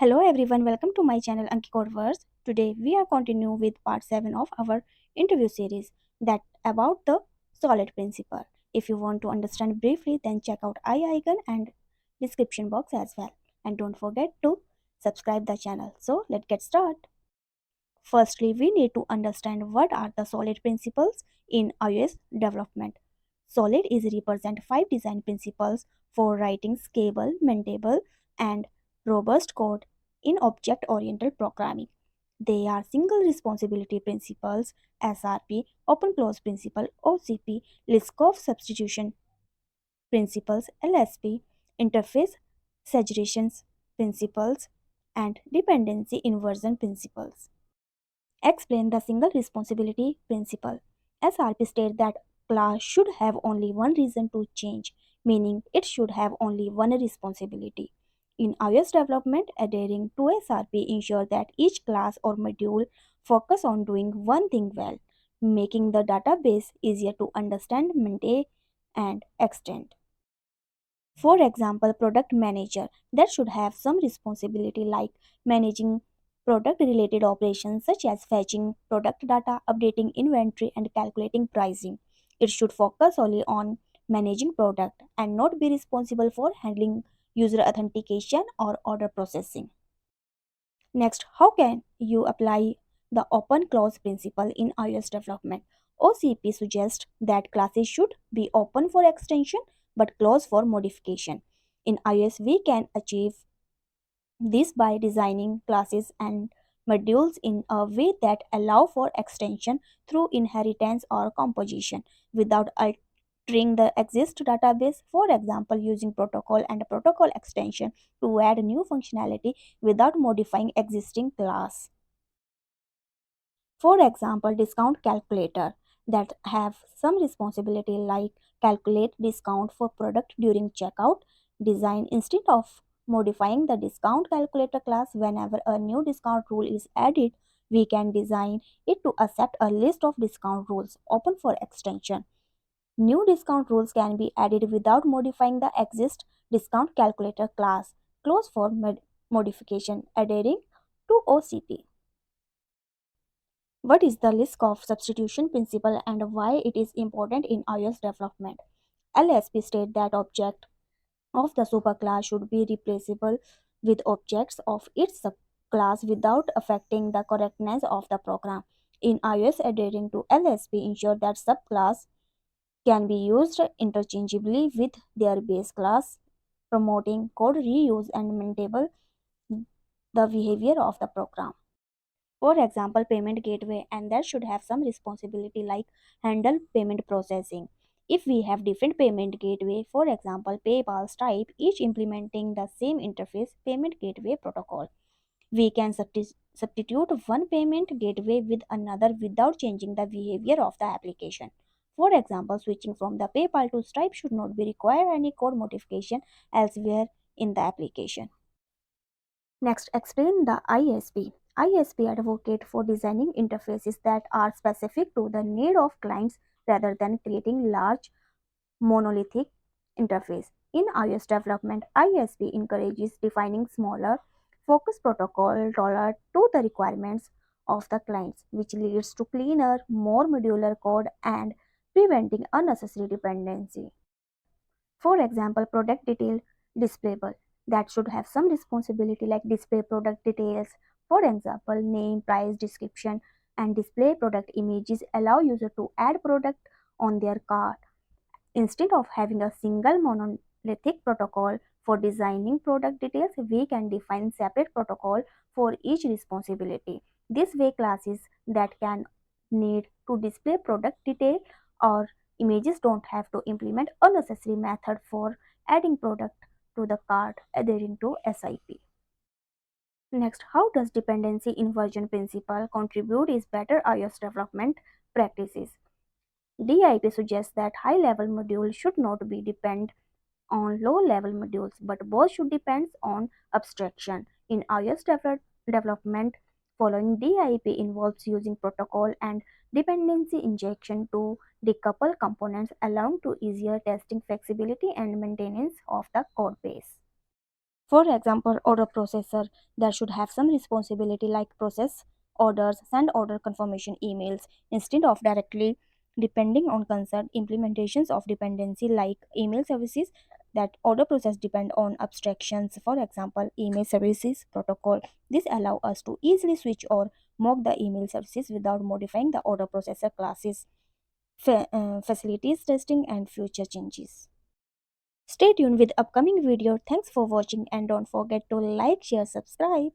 Hello everyone, welcome to my channel ankeecodeverse. Today we are continuing with part 7 of our interview series that about the solid principle. If you want to understand briefly, then check out I icon and description box as well. And don't forget to subscribe the channel. So let's get started. Firstly, we need to understand what are the solid principles in iOS development. Solid is represent five design principles for writing scalable, maintainable, and robust code in object-oriented programming. They are single responsibility principles, SRP, open close principle, OCP, liskov substitution principles, LSP, interface segregation principles, and dependency inversion principles. Explain the single responsibility principle. SRP states that class should have only one reason to change, meaning it should have only one responsibility. In iOS development, adhering to SRP ensures that each class or module focus on doing one thing well, making the database easier to understand, maintain, and extend. For example, product manager that should have some responsibility like managing product related operations such as fetching product data, updating inventory and calculating pricing. It should focus only on managing product and not be responsible for handling user authentication or order processing. Next, how can you apply the open clause principle in iOS development? OCP suggests that classes should be open for extension but closed for modification. In iOS, we can achieve this by designing classes and modules in a way that allow for extension through inheritance or composition without altering the exist database. For example, using protocol and protocol extension to add new functionality without modifying existing class. For example, discount calculator that have some responsibility like calculate discount for product during checkout design instead of modifying the discount calculator class whenever a new discount rule is added. We can design it to accept a list of discount rules open for extension. New discount rules can be added without modifying the exist discount calculator class close for modification adhering to OCP. What is the liskov substitution principle and why it is important in iOS development? LSP states that object of the superclass should be replaceable with objects of its subclass without affecting the correctness of the program. In iOS, adhering to LSP ensure that subclass can be used interchangeably with their base class, promoting code reuse and maintainable the behavior of the program. For example, payment gateway and that should have some responsibility like handle payment processing. If we have different payment gateway, for example, PayPal, Stripe, each implementing the same interface payment gateway protocol, we can substitute one payment gateway with another without changing the behavior of the application. For example, switching from the PayPal to Stripe should not be require any code modification elsewhere in the application. Next, explain the ISP. ISP advocate for designing interfaces that are specific to the need of clients rather than creating large monolithic interface. In iOS development, ISP encourages defining smaller, focused protocol tailored to the requirements of the clients, which leads to cleaner, more modular code and preventing unnecessary dependency. For example, product detail displayable that should have some responsibility like display product details. For example, name, price, description, and display product images allow user to add product on their cart. Instead of having a single monolithic protocol for designing product details, we can define separate protocol for each responsibility. This way, classes that can need to display product detail or images don't have to implement unnecessary method for adding product to the cart adhering to SIP. Next, how does dependency inversion principle contribute is better iOS development practices? DIP suggests that high-level modules should not be depend on low-level modules, but both should depend on abstraction. In iOS development, following DIP involves using protocol and dependency injection to decouple components, allowing to easier testing flexibility and maintenance of the code base. For example, order processor that should have some responsibility like process orders, send order confirmation emails instead of directly depending on concerned implementations of dependency like email services. That order process depend on abstractions, for example email services protocol. This allow us to easily switch or mock the email services without modifying the order processor classes, facilities testing and future changes. Stay tuned with upcoming video. Thanks for watching and don't forget to like, share, subscribe.